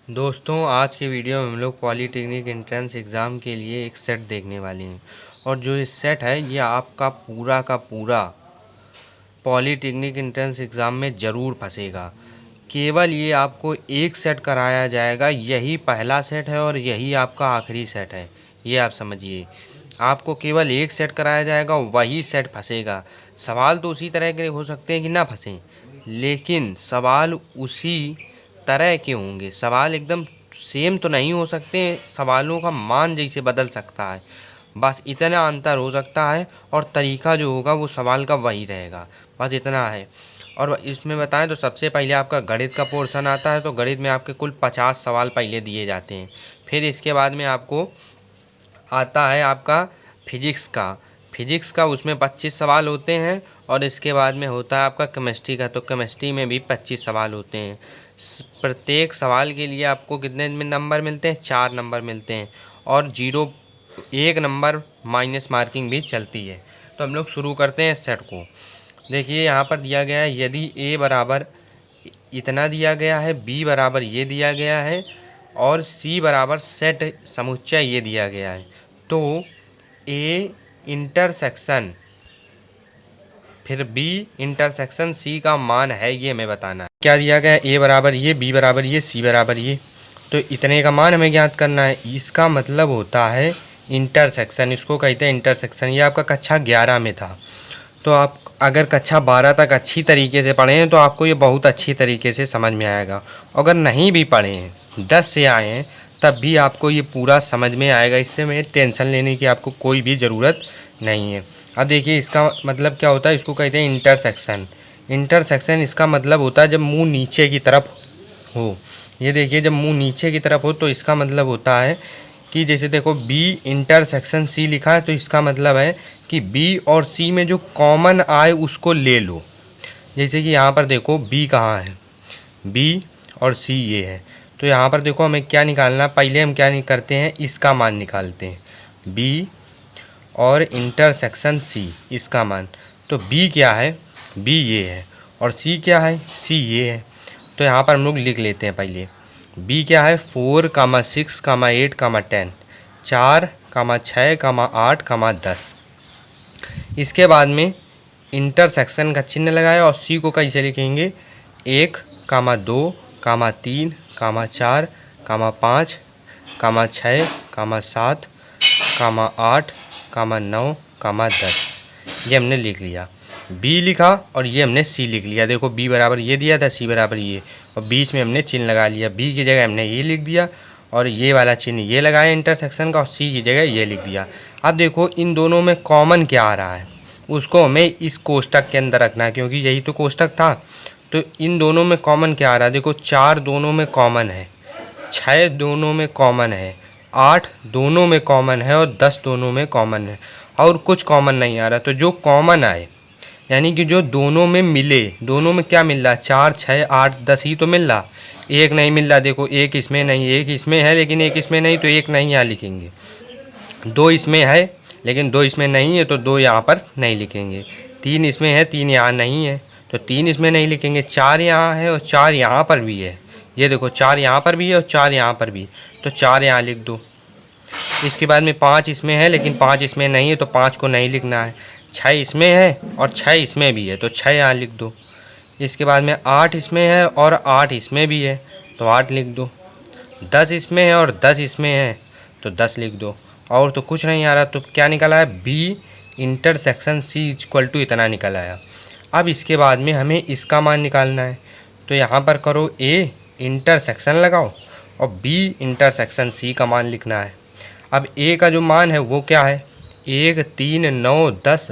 दोस्तों आज के वीडियो में हम लोग पॉलीटेक्निक एंट्रेंस एग्ज़ाम के लिए एक सेट देखने वाले हैं। और जो ये सेट है ये आपका पूरा का पूरा पॉलीटेक्निक एंट्रेंस एग्ज़ाम में ज़रूर फंसेगा। केवल ये आपको एक सेट कराया जाएगा, यही पहला सेट है और यही आपका आखिरी सेट है। ये आप समझिए, आपको केवल एक सेट कराया जाएगा, वही सेट फंसेगा। सवाल तो उसी तरह के हो सकते हैं कि ना फंसें, लेकिन सवाल उसी तरह के होंगे। सवाल एकदम सेम तो नहीं हो सकते, सवालों का मान जैसे बदल सकता है, बस इतना अंतर हो सकता है। और तरीका जो होगा वो सवाल का वही रहेगा, बस इतना है। और इसमें बताएं तो सबसे पहले आपका गणित का पोर्शन आता है। तो गणित में आपके कुल 50 सवाल पहले दिए जाते हैं। फिर इसके बाद में आपको आता है आपका फिजिक्स का उसमें 25 सवाल होते हैं। और इसके बाद में होता है आपका केमिस्ट्री का। तो केमिस्ट्री में भी 25 सवाल होते हैं। प्रत्येक सवाल के लिए आपको कितने में नंबर मिलते हैं? 4 नंबर मिलते हैं। और 1 नंबर माइनस मार्किंग भी चलती है। तो हम लोग शुरू करते हैं सेट को। देखिए यहाँ पर दिया गया है, यदि ए बराबर इतना दिया गया है, बी बराबर ये दिया गया है और सी बराबर सेट समुच्चय ये दिया गया है, तो ए इंटरसेक्शन फिर बी इंटरसेक्शन सी का मान है ये हमें बताना है। क्या दिया गया है? ए बराबर ये, बी बराबर ये, सी बराबर ये। तो इतने का मान हमें ज्ञात करना है। इसका मतलब होता है इंटरसेक्शन, इसको कहते हैं इंटरसेक्शन। ये आपका कक्षा 11 में था। तो आप अगर कक्षा 12 तक अच्छी तरीके से पढ़े हैं तो आपको ये बहुत अच्छी तरीके से समझ में आएगा। अगर नहीं भी पढ़े हैं, 10 से आए हैं, तब भी आपको ये पूरा समझ में आएगा। इससे में टेंशन लेने की आपको कोई भी ज़रूरत नहीं है। अब देखिए इसका मतलब क्या होता है, इसको कहते हैं इंटरसेक्शन। इंटरसेक्शन इसका मतलब होता है जब मुंह नीचे की तरफ हो। ये देखिए जब मुंह नीचे की तरफ हो तो इसका मतलब होता है कि जैसे देखो बी इंटरसेक्शन सी लिखा है, तो इसका मतलब है कि बी और सी में जो कॉमन आए उसको ले लो। जैसे कि यहाँ पर देखो बी कहाँ है, बी और सी ये है। तो यहाँ पर देखो हमें क्या निकालना, पहले हम क्या नहीं करते हैं, इसका मान निकालते हैं, बी और इंटरसेक्शन सी इसका मान। तो बी क्या है, बी ये है, और सी क्या है, सी ये है। तो यहाँ पर हम लोग लिख लेते हैं पहले, बी क्या है 4, 6, 8, 10, 4, 6, 8, 10। इसके बाद में इंटरसेक्शन का चिन्ह लगाया और सी को कैसे लिखेंगे, 1, 2, 3, 4, 5, 6, 7, 8, 9, 10। ये हमने लिख लिया। बी लिखा और ये हमने सी लिख लिया। देखो बी बराबर ये दिया था, सी बराबर ये, और बीच में हमने चिन्ह लगा लिया। बी की जगह हमने ये लिख दिया और ये वाला चिन्ह ये लगाया इंटरसेक्शन का, और सी की जगह ये लिख दिया। अब देखो इन दोनों में कॉमन क्या आ रहा है, उसको हमें इस कोष्टक के अंदर रखना है, क्योंकि यही तो कोष्टक था। तो इन दोनों में कॉमन क्या आ रहा है, देखो 4 दोनों में कॉमन है, 6 दोनों में कॉमन है, 8 दोनों में कॉमन है और 10 दोनों में कॉमन है, और कुछ कॉमन नहीं आ रहा। तो जो कॉमन आए, यानी कि जो दोनों में मिले, दोनों में क्या मिल रहा है, 4, 6, 8, 10 ही तो मिल रहा, एक नहीं मिल रहा। देखो एक इसमें नहीं, एक इसमें है लेकिन एक इसमें नहीं, तो एक नहीं यहाँ लिखेंगे। 2 इसमें है लेकिन 2 इसमें नहीं है, तो 2 यहाँ पर नहीं लिखेंगे। 3 इसमें है, 3 यहाँ नहीं है, तो 3 इसमें नहीं लिखेंगे। 4 यहाँ है और 4 यहाँ पर भी है। ये देखो 4 यहाँ पर भी है और 4 यहाँ पर भी, तो 4 यहाँ लिख दो। इसके बाद में 5 इसमें है लेकिन 5 इसमें नहीं है, तो 5 को नहीं लिखना है। 6 इसमें है और 6 इसमें भी है, तो 6 यहाँ लिख दो। इसके बाद में 8 इसमें है और 8 इसमें भी है, तो 8 लिख दो। 10 इसमें है और 10 इसमें है, तो 10 लिख दो। और तो कुछ नहीं आ रहा, तो क्या निकल आया, B intersection C equal to इतना निकल आया। अब इसके बाद में हमें इसका मान निकालना है। तो यहाँ पर करो ए इंटरसेक्शन लगाओ और बी इंटरसेक्शन सी का मान लिखना है। अब ए का जो मान है वो क्या है, 1, 3, 9, 10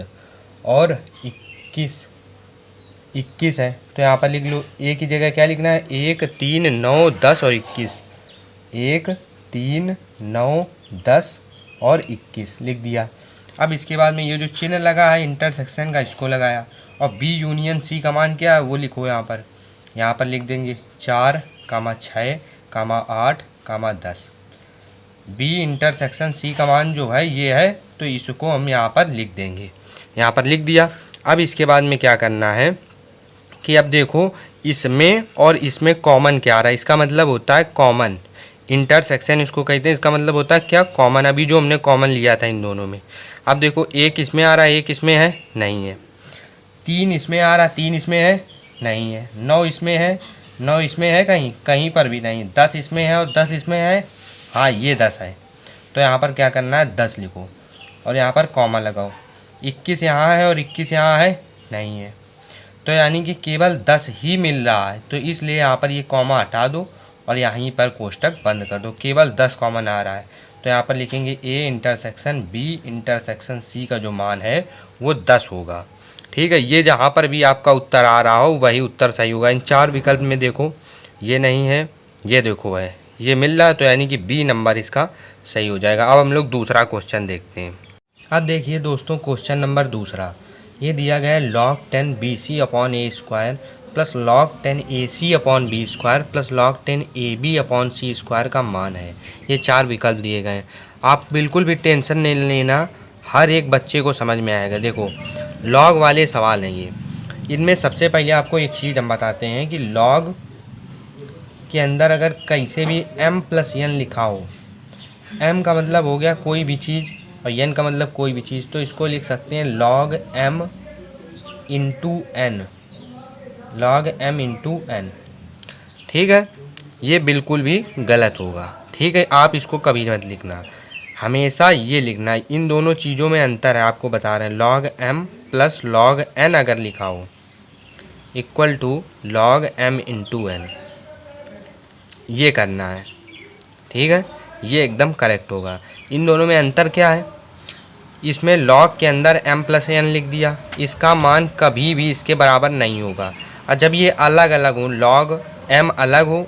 और 21 है। तो यहाँ पर लिख लो, ए की जगह क्या लिखना है, 1, 3, 9, 10 और 21। 1, 3, 9, 10 और 21 लिख दिया। अब इसके बाद में ये जो चिन्ह लगा है इंटरसेक्शन का, इसको लगाया, और बी यूनियन सी का मान क्या है वो लिखो। यहाँ पर लिख देंगे 4, 6, 8, 10। बी इंटरसेक्शन सी का मान जो है ये है, तो इसको हम यहाँ पर लिख देंगे। यहाँ पर लिख दिया। अब इसके बाद में क्या करना है कि अब देखो इसमें और इसमें कॉमन क्या आ रहा है, इसका मतलब होता है कॉमन। इंटरसेक्शन इसको कहते हैं, इसका मतलब होता है क्या, कॉमन। अभी जो हमने कॉमन लिया था इन दोनों में, अब देखो एक इसमें आ रहा है, एक इसमें है नहीं है। 3 इसमें आ रहा, 3 इसमें है नहीं है। 9 इसमें है, 9 इसमें है कहीं कहीं पर भी नहीं। 10 इसमें है और 10 इसमें है, हाँ ये 10 है। तो यहाँ पर क्या करना है, 10 लिखो और यहाँ पर कॉमा लगाओ। 21 यहाँ है और 21 यहाँ है नहीं है, तो यानी कि केवल 10 ही मिल रहा है। तो इसलिए यहाँ पर ये कॉमा हटा दो और यहीं पर कोष्टक बंद कर दो, केवल 10 कॉमन आ रहा है। तो यहाँ पर लिखेंगे A intersection B intersection C का जो मान है वो 10 होगा। ठीक है, ये जहाँ पर भी आपका उत्तर आ रहा हो वही उत्तर सही होगा। इन 4 विकल्प में देखो ये नहीं है, ये देखो है, ये मिल रहा है, तो यानी कि बी नंबर इसका सही हो जाएगा। अब हम लोग दूसरा क्वेश्चन देखते हैं। अब देखिए दोस्तों, क्वेश्चन नंबर दूसरा ये दिया गया है log 10 BC upon A square plus log 10 AC upon B square plus log 10 AB upon C square का मान है। ये 4 विकल्प दिए गए हैं। आप बिल्कुल भी टेंशन नहीं लेना, हर एक बच्चे को समझ में आएगा। देखो लॉग वाले सवाल हैं ये। इनमें सबसे पहले आपको एक चीज़ हम बताते हैं कि लॉग के अंदर अगर कैसे भी m प्लस n लिखा हो, m का मतलब हो गया कोई भी चीज़ और n का मतलब कोई भी चीज़, तो इसको लिख सकते हैं log m into n, log m into n। ठीक है, ये बिल्कुल भी गलत होगा। ठीक है, आप इसको कभी मत लिखना, हमेशा ये लिखना है। इन दोनों चीज़ों में अंतर है, आपको बता रहे हैं। log m plus log n अगर लिखा हो equal to log m into n, ये करना है। ठीक है, ये एकदम करेक्ट होगा। इन दोनों में अंतर क्या है, इसमें log के अंदर m प्लस n लिख दिया, इसका मान कभी भी इसके बराबर नहीं होगा। और जब ये अलग अलग हो, log m अलग हो,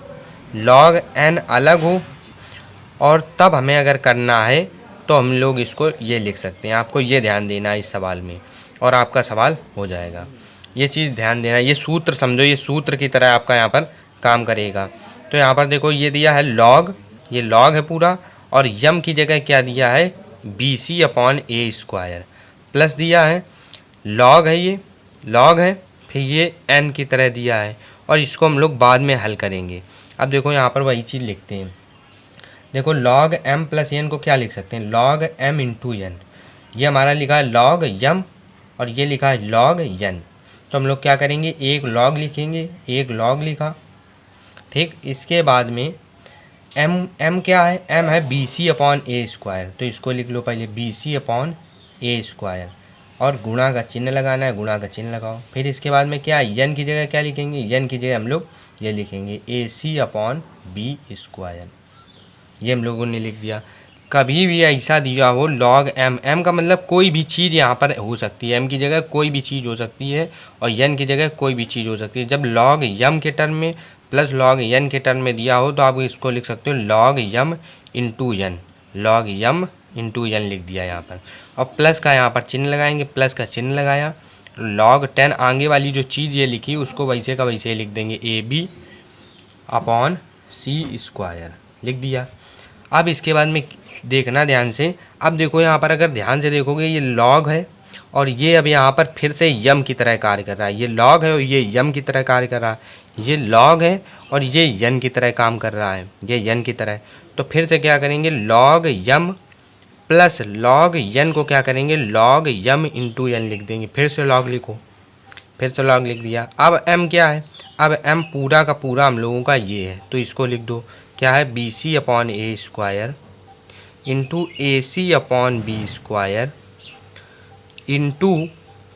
log n अलग हो, और तब हमें अगर करना है तो हम लोग इसको ये लिख सकते हैं। आपको ये ध्यान देना है इस सवाल में और आपका सवाल हो जाएगा। ये चीज़ ध्यान देना, ये सूत्र समझो, ये सूत्र की तरह आपका यहाँ पर काम करेगा। तो यहाँ पर देखो ये दिया है log, ये log है पूरा, और यम की जगह क्या दिया है, BC upon A square, plus दिया है log है, ये log है, फिर ये n की तरह दिया है, और इसको हम लोग बाद में हल करेंगे। अब देखो यहाँ पर वही चीज़ लिखते हैं। देखो log m प्लस n को क्या लिख सकते हैं, log m इंटू n। ये हमारा लिखा है log m और ये लिखा है log n। तो हम लोग क्या करेंगे, एक log लिखेंगे, एक log लिखा। ठीक, इसके बाद में m क्या है, m है BC अपॉन ए स्क्वायर, तो इसको लिख लो पहले BC अपॉन ए स्क्वायर, और गुणा का चिन्ह लगाना है, गुणा का चिन्ह लगाओ। फिर इसके बाद में क्या है, n की जगह क्या लिखेंगे, n की जगह हम लोग ये लिखेंगे AC अपॉन बी स्क्वायर। ये हम लोगों ने लिख दिया। कभी भी ऐसा दिया हो log m का मतलब कोई भी चीज़ यहाँ पर हो सकती है, m की जगह कोई भी चीज़ हो सकती है और n की जगह कोई भी चीज़ हो सकती है। जब log m के टर्म में प्लस log n के टर्म में दिया हो तो आप इसको लिख सकते हो log m into n, log m into n लिख दिया यहाँ पर, और प्लस का यहाँ पर चिन्ह लगाएंगे, प्लस का चिन्ह लगाया। log 10 आगे वाली जो चीज़ ये लिखी उसको वैसे का वैसे लिख देंगे, AB अपॉन सी स्क्वायर लिख दिया। अब इसके बाद में देखना ध्यान से, अब देखो यहाँ पर अगर ध्यान से देखोगे ये log है और ये अब यहाँ पर फिर से यम की तरह कार्य कर रहा है। ये log है और ये यम की तरह कार्य कर रहा है, ये log है और ये यन की तरह काम कर रहा है, ये यन की तरह। तो फिर से क्या करेंगे, log यम प्लस log यन को क्या करेंगे, log यम इंटू यन लिख देंगे। फिर से log लिखो, फिर से log लिख दिया। अब m क्या है, अब m पूरा का पूरा हम लोगों का ये है, तो इसको लिख दो क्या है, BC upon A square into AC upon B square into,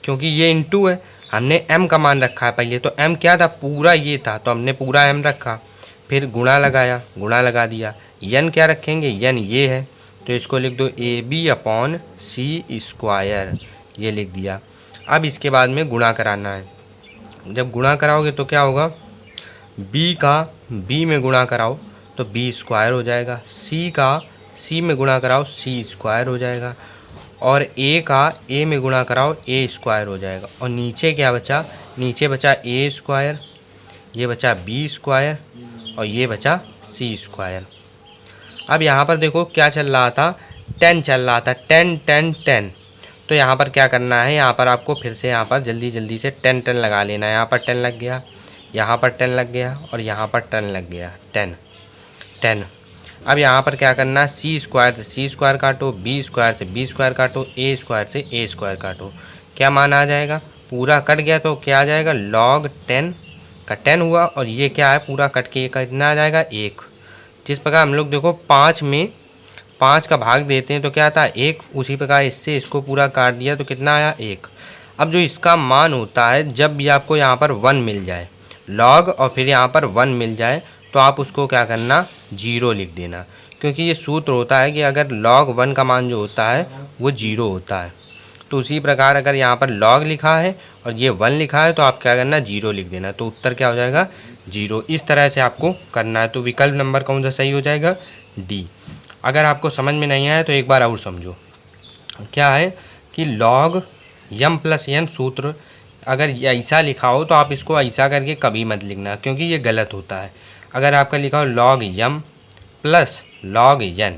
क्योंकि ये इंटू है, हमने m का मान रखा है पहले, तो m क्या था, पूरा ये था, तो हमने पूरा m रखा। फिर गुणा लगाया, गुणा लगा दिया। n क्या रखेंगे, n ये है, तो इसको लिख दो AB अपॉन सी स्क्वायर, ये लिख दिया। अब इसके बाद में गुणा कराना है। जब गुणा कराओगे तो क्या होगा, b का b में गुणा कराओ तो b स्क्वायर हो जाएगा, c का c में गुणा कराओ c स्क्वायर हो जाएगा, और a का a में गुणा कराओ a स्क्वायर हो जाएगा। और नीचे क्या बचा, नीचे बचा a स्क्वायर, ये बचा b स्क्वायर और ये बचा c स्क्वायर। अब यहाँ पर देखो क्या चल रहा था, 10 चल रहा था, 10 10 10। तो यहाँ पर क्या करना है, यहाँ पर आपको फिर से यहाँ पर जल्दी जल्दी से 10 10 लगा लेना है। यहाँ पर 10 लग गया, यहाँ पर 10 लग गया और यहाँ पर 10 लग गया, 10। अब यहाँ पर क्या करना है, सी स्क्वायर से सी स्क्वायर काटो, बी स्क्वायर से बी स्क्वायर काटो, ए स्क्वायर से ए स्क्वायर काटो। क्या मान आ जाएगा, पूरा कट गया तो क्या आ जाएगा, log 10 का 10 हुआ, और ये क्या है, पूरा कट के कितना आ जाएगा, 1। जिस प्रकार हम लोग देखो 5 में 5 का भाग देते हैं तो क्या आता है, 1। उसी प्रकार इससे इसको पूरा काट दिया तो कितना आया, 1। अब जो इसका मान होता है, जब भी आपको यहाँ पर 1 मिल जाए, log और फिर यहाँ पर 1 मिल जाए, तो आप उसको क्या करना, 0 लिख देना, क्योंकि ये सूत्र होता है कि अगर log 1 का मान जो होता है वो 0 होता है। तो उसी प्रकार अगर यहाँ पर log लिखा है और ये 1 लिखा है तो आप क्या करना, 0 लिख देना, तो उत्तर क्या हो जाएगा, 0। इस तरह से आपको करना है। तो विकल्प नंबर कौन सा सही हो जाएगा, डी। अगर आपको समझ में नहीं आया तो एक बार और समझो। क्या है कि log m प्लस n सूत्र अगर ऐसा लिखा हो तो आप इसको ऐसा करके कभी मत लिखना, क्योंकि ये गलत होता है। अगर आपका लिखा हो log m plus log n,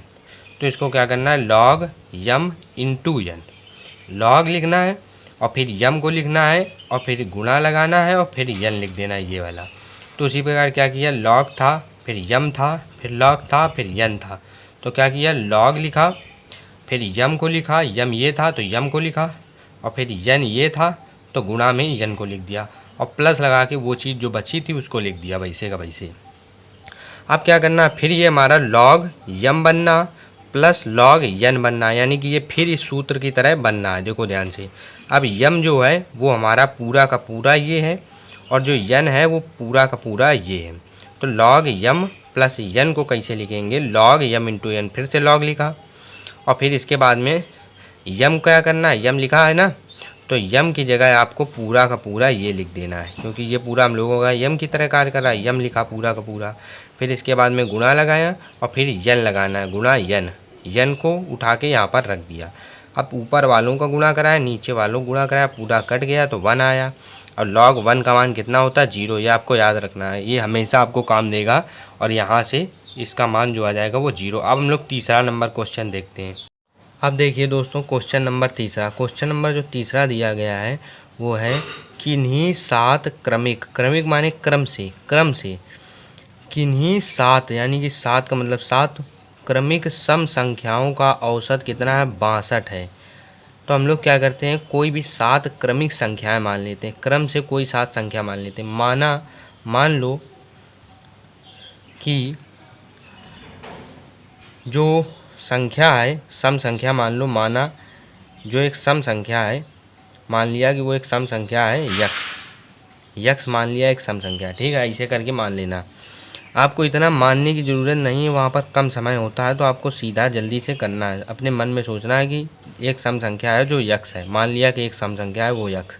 तो इसको क्या करना है, log m into n, log लिखना है और फिर m को लिखना है और फिर गुणा लगाना है और फिर n लिख देना है, ये वाला। तो उसी प्रकार क्या किया, log था, फिर m था, फिर log था, फिर n था, तो क्या किया, log लिखा, फिर m को लिखा, m ये था तो m को लिखा, और फिर n ये था तो गुणा में n को लिख दिया, और प्लस लगा के वो चीज़ जो बची थी उसको लिख दिया वैसे का वैसे। अब क्या करना, फिर ये हमारा log m बनना प्लस log n बनना, यानी कि ये फिर इस सूत्र की तरह बनना है। देखो ध्यान से, अब m जो है वो हमारा पूरा का पूरा ये है, और जो n है वो पूरा का पूरा ये है। तो log m प्लस n को कैसे लिखेंगे, log m इंटू n, फिर से log लिखा, और फिर इसके बाद में m क्या करना है, m लिखा है ना, तो m की जगह आपको पूरा का पूरा ये लिख देना है, क्योंकि ये पूरा हम लोगों का m की तरह कार्य कर रहा है। m लिखा पूरा का पूरा, फिर इसके बाद में गुणा लगाया और फिर n लगाना है, गुणा n को उठा के यहाँ पर रख दिया। अब ऊपर वालों का गुणा कराया, नीचे वालों गुणा कराया, पूरा कट गया तो 1 आया, और log 1 का मान कितना होता है, 0। ये आपको याद रखना है, ये हमेशा आपको काम देगा, और यहाँ से इसका मान जो आ जाएगा वो 0। अब हम लोग तीसरा नंबर क्वेश्चन देखते हैं। अब देखिए दोस्तों, क्वेश्चन नंबर तीसरा, क्वेश्चन नंबर जो तीसरा दिया गया है वो है, किन्हीं 7 क्रमिक, क्रमिक माने क्रम से किन्हीं 7, यानी कि 7 का मतलब 7 क्रमिक सम संख्याओं का औसत कितना है, 62 है। तो हम लोग क्या करते हैं, कोई भी 7 क्रमिक संख्याएं मान लेते हैं, क्रम से कोई 7 संख्या मान लेते हैं। मान लो कि जो संख्या है, सम संख्या मान लो, माना जो एक सम संख्या है, मान लिया कि वो एक सम संख्या है यक्स मान लिया एक सम संख्या, ठीक है, ऐसे करके मान लेना। आपको इतना मानने की ज़रूरत नहीं है, वहाँ पर कम समय होता है, तो आपको सीधा जल्दी से करना है। अपने मन में सोचना है कि एक सम संख्या है जो यक्स है, मान लिया कि एक सम संख्या है वो यक्स,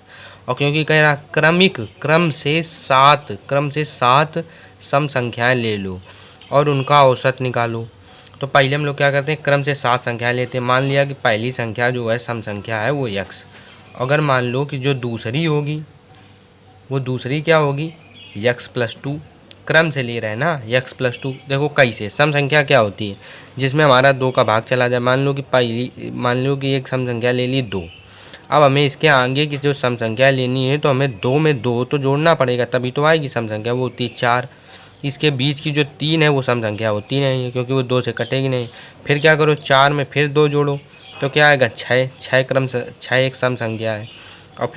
और क्योंकि कह रहा क्रमिक, क्रम से 7 सम संख्याएँ ले लो और उनका औसत निकालो। तो पहले हम लोग क्या करते हैं, क्रम से 7 संख्याएँ लेते हैं। मान लिया कि पहली संख्या जो है सम संख्या है वो यक्स, अगर मान लो कि जो दूसरी होगी वो दूसरी क्या होगी, यक्स प्लस 2, क्रम से ले रहे हैं ना, यक्स प्लस 2। देखो कैसे, सम संख्या क्या होती है, जिसमें हमारा 2 का भाग चला जाए। मान लो कि एक सम संख्या ले ली 2, अब हमें इसके आगे की जो सम संख्या लेनी है तो हमें 2 में 2 तो जोड़ना पड़ेगा, तभी तो आएगी सम संख्या, वो होती है 4। इसके बीच की जो 3 है वो सम संख्या होती नहीं है, क्योंकि वो 2 से कटेगी नहीं। फिर क्या करो, 4 में फिर 2 जोड़ो तो क्या आएगा, 6 क्रम से 6 एक सम संख्या है, और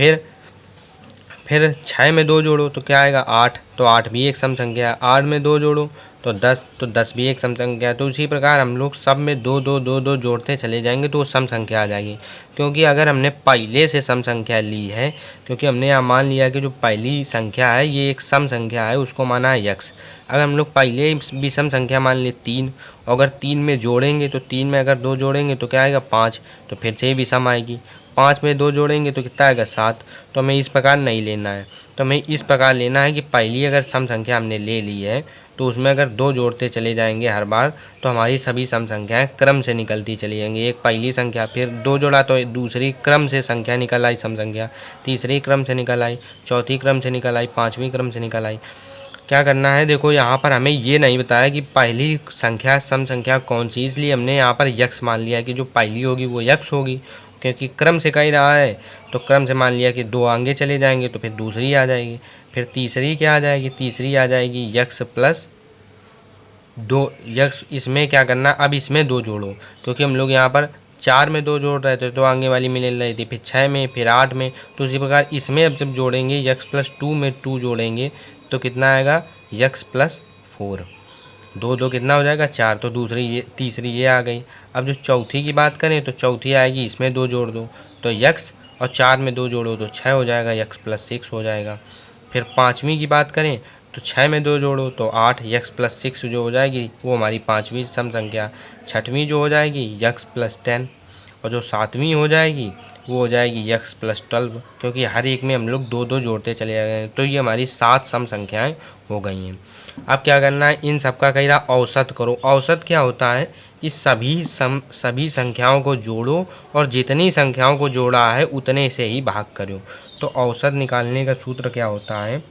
फिर 6 में 2 जोड़ो तो क्या आएगा, 8, तो 8 भी एक सम संख्या है। 8 में 2 जोड़ो तो 10, तो 10 भी एक सम संख्या है। तो उसी प्रकार हम लोग सब में 2 2 2 2 जोड़ते चले जाएंगे तो वो सम संख्या आ जाएगी। क्योंकि अगर हमने पहले से सम संख्या ली है, क्योंकि हमने यहाँ मान लिया कि जो पहली संख्या है ये एक सम संख्या है, उसको माना है यक्स। अगर हम लोग पहले भी सम संख्या मान ले 3, अगर 3 में जोड़ेंगे तो 3 में अगर 2 जोड़ेंगे तो क्या आएगा, 5, तो फिर से भी सम आएगी। 5 में 2 जोड़ेंगे तो कितना आएगा, 7। तो हमें इस प्रकार नहीं लेना है, तो हमें इस प्रकार लेना है कि पहली अगर सम संख्या हमने ले ली है तो उसमें अगर 2 जोड़ते चले जाएंगे हर बार, तो हमारी सभी सम संख्याएं क्रम से निकलती चली जाएंगी। एक पहली संख्या, फिर 2 जोड़ा तो दूसरी क्रम से संख्या निकल आई सम संख्या, तीसरी क्रम से निकल आई, चौथी क्रम से निकल आई, पाँचवीं क्रम से निकल आई। क्या करना है, देखो यहाँ पर हमें ये नहीं बताया कि पहली संख्या सम संख्या कौन सी, इसलिए हमने यहाँ पर यक्स मान लिया कि जो पहली होगी वो यक्स होगी, क्योंकि क्रम से कह रहा है। तो क्रम से मान लिया कि 2 आगे चले जाएंगे तो फिर दूसरी आ जाएगी। फिर तीसरी क्या आ जाएगी, तीसरी आ जाएगी यक्स प्लस 2 यक्स। इसमें क्या करना, अब इसमें 2 जोड़ो, क्योंकि हम लोग यहाँ पर 4 में 2 जोड़ रहे थे तो आगे वाली मिल रही थी, फिर 6 में, फिर 8 में। तो उसी प्रकार इसमें अब जब जोड़ेंगे यक्स प्लस 2 में 2 जोड़ेंगे तो कितना आएगा, यक्स प्लस 4। 2 2 कितना हो जाएगा, 4। तो तीसरी ये आ गई। अब जो चौथी की बात करें तो चौथी आएगी, इसमें 2 जोड़ दो तो यक्स, और 4 में 2 जोड़ो तो 6 हो जाएगा, यक्स प्लस 6 हो जाएगा। फिर पाँचवीं की बात करें तो 6 में 2 जोड़ो तो 8, यक्स प्लस 6 जो हो जाएगी वो हमारी पाँचवीं सम संख्या। छठवीं जो हो जाएगी यक्स प्लस 10, और जो सातवीं हो जाएगी वो हो जाएगी यक्स प्लस 12, क्योंकि हर एक में हम लोग 2 2 जोड़ते चले गए। तो ये हमारी 7 सम संख्याएँ हो गई हैं। अब क्या करना है, इन सबका कह रहा औसत करो। औसत क्या होता है, कि सभी संख्याओं को जोड़ो और जितनी संख्याओं को जोड़ा है उतने से ही भाग करो। तो औसत निकालने का सूत्र क्या होता है,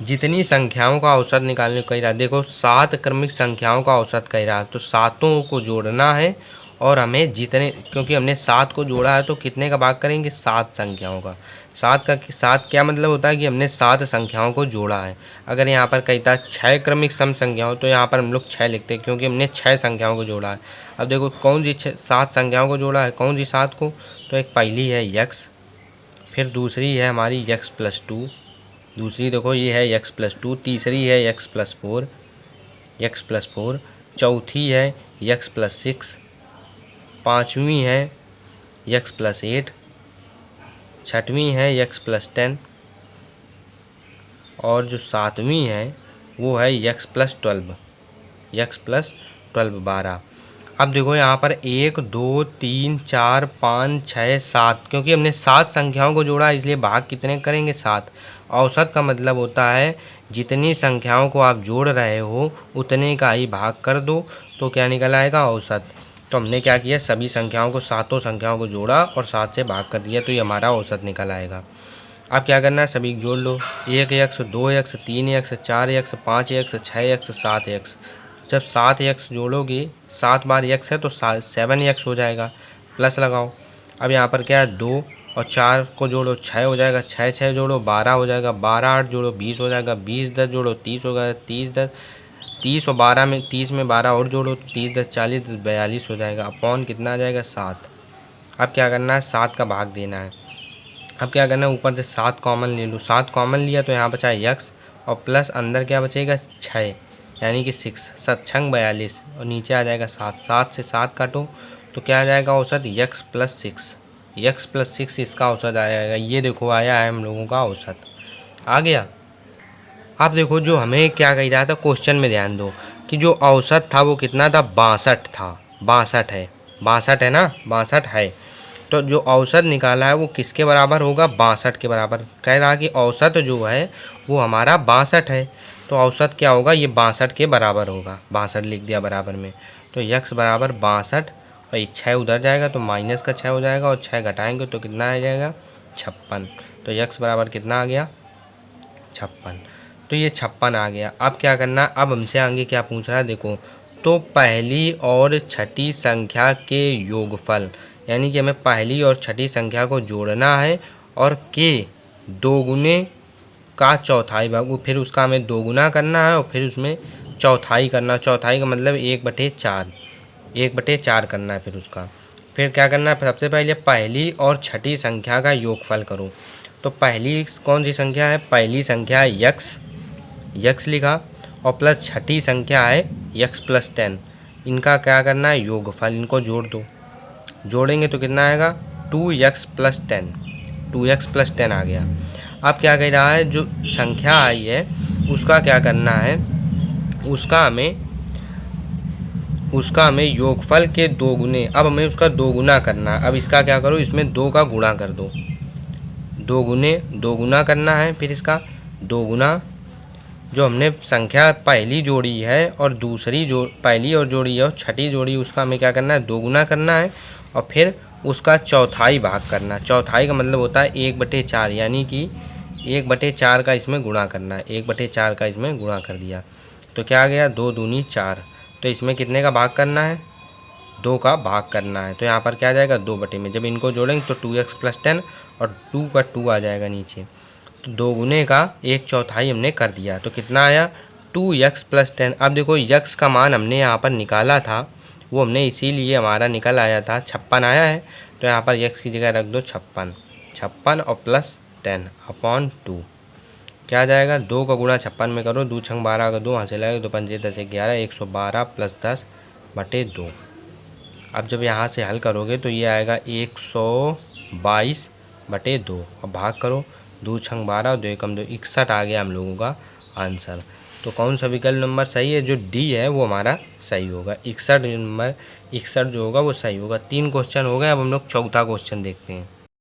जितनी संख्याओं का औसत निकालने को कह रहा, देखो 7 क्रमिक संख्याओं का औसत कह रहा, तो सातों को जोड़ना है और हमें जितने, क्योंकि हमने 7 को जोड़ा है तो कितने का भाग करेंगे, 7 संख्याओं का। 7 क्या मतलब होता है कि हमने 7 संख्याओं को जोड़ा है। अगर यहाँ पर कहता 6 क्रमिक सम संख्याओं तो यहाँ पर हम लोग 6 लिखते हैं, क्योंकि हमने 6 संख्याओं को जोड़ा है। अब देखो कौन सी 7 संख्याओं को जोड़ा है, कौन सी 7 को, तो एक पहली है यक्स, फिर दूसरी है हमारी यक्स प्लस 2, दूसरी देखो ये है यक्स प्लस 2, तीसरी है यक्स प्लस 4, चौथी है यक्स प्लस 6, पाँचवीं है यक्स प्लस 8, छठवीं है यक्स प्लस 10, और जो सातवीं है वो है यक्स प्लस 12, 12। अब देखो यहाँ पर 1 2 3 4 5 6 7, क्योंकि हमने 7 संख्याओं को जोड़ा इसलिए भाग कितने करेंगे, 7। औसत का मतलब होता है जितनी संख्याओं को आप जोड़ रहे हो उतने का ही भाग कर दो, तो क्या निकल आएगा, औसत। तो हमने क्या किया, सभी संख्याओं को, सातों संख्याओं को जोड़ा और 7 से भाग कर दिया, तो ये हमारा औसत निकल आएगा। अब क्या करना है, सभी जोड़ लो, 1 x 2 x 3 x 4 x 5 x 6 x 7 x. जब 7 यक्स जोड़ोगे, 7 बार यक्स है तो 7 यक्स हो जाएगा, प्लस लगाओ। अब यहाँ पर क्या है, 2 और 4 को जोड़ो 6 हो जाएगा, 6 6 जोड़ो 12 हो जाएगा, 12 8 जोड़ो 20 हो जाएगा, 20 10 जोड़ो 30 हो जाएगा, 30 और 12 में 30 में 12 और जोड़ो 30 10 40 42 हो जाएगा, अपॉन कितना आ जाएगा, 7। अब क्या करना है, 7 का भाग देना है। अब क्या करना है, ऊपर से 7 कॉमन ले लो, 7 कॉमन लिया तो यहाँ बचा यक्स, और प्लस अंदर क्या बचेगा, 6, यानी कि 6 7 6 42, और नीचे आ जाएगा 7। 7 से 7 काटो तो क्या आ जाएगा औसत, यक्स प्लस 6 इसका औसत आ जाएगा। ये देखो आया है हम लोगों का औसत आ गया। अब देखो जो हमें क्या कह रहा था क्वेश्चन में, ध्यान दो कि जो औसत था वो कितना था, 62 था। 62 है ना, 62 है। तो जो औसत निकाला है वो किसके बराबर होगा, 62 के बराबर। कह रहा कि औसत जो है वो हमारा 62 है, तो औसत क्या होगा, ये 62 के बराबर होगा। 62 लिख दिया बराबर में, तो यक्स बराबर 62, और ये 6 उधर जाएगा तो माइनस का 6 हो जाएगा, और 6 घटाएंगे तो कितना आ जाएगा, 56। तो यक्स बराबर कितना आ गया, 56। तो ये 56 आ गया। अब क्या करना, अब हमसे आगे क्या पूछ रहा है, देखो तो पहली और छठी संख्या के योगफल, यानी कि हमें पहली और छठी संख्या को जोड़ना है और के दोगुने का चौथाई भाग, फिर उसका हमें दोगुना करना है और फिर उसमें चौथाई करना। चौथाई का मतलब 1/4 करना है। फिर उसका फिर क्या करना है, सबसे पहले पहली और छठी संख्या का योगफल करो। तो पहली कौन सी संख्या है, पहली संख्या है यक्स लिखा, और प्लस छठी संख्या है यक्स प्लस 10। इनका क्या करना है, योगफल, इनको जोड़ दो। जोड़ेंगे तो कितना आएगा, 2x प्लस 10 आ गया। अब क्या कह रहा है, जो संख्या आई है उसका क्या करना है, उसका हमें योगफल के दोगुने, अब हमें उसका दोगुना करना है। अब इसका क्या करो, इसमें 2 का गुणा कर दो, दोगुना करना है। फिर इसका दोगुना, जो हमने संख्या पहली जोड़ी है और दूसरी पहली और जोड़ी है और छठी जोड़ी, उसका हमें क्या करना है, दोगुना करना है और फिर उसका चौथाई भाग करना। चौथाई का मतलब होता है 1/4, यानी कि 1/4 का इसमें गुणा करना है। 1/4 का इसमें गुणा कर दिया तो क्या आ गया, 2 दूनी 4। तो इसमें कितने का भाग करना है, 2 का भाग करना है। तो यहाँ पर क्या आ जाएगा, 2 बटे में। जब इनको जोड़ेंगे तो 2x प्लस 10 और 2 का 2 आ जाएगा नीचे। तो 2 गुने का 1/4 हमने कर दिया, तो कितना आया 2x + 10। अब देखो यक्स का मान हमने यहाँ पर निकाला था, वो हमने इसीलिए हमारा निकल आया था 56 आया है, तो यहाँ पर यक्स की जगह रख दो 56 और प्लस 10/2। क्या आ जाएगा 2 का गुणा 56 में करो, 2 छंग 12 का 2 हासिल आएगा, 2 पंजे 10 11 112 + 10/2। अब जब यहाँ से हल करोगे तो ये आएगा 122/2। अब भाग करो, 2 छंग 12 2 एकम 2 61 आ गया हम लोगों का आंसर। तो कौन सा विकल्प नंबर सही है, जो डी है वो हमारा सही होगा। 61 नंबर 61 जो होगा वो सही होगा। 3 क्वेश्चन हो गए, अब हम लोग चौथा क्वेश्चन देखते हैं।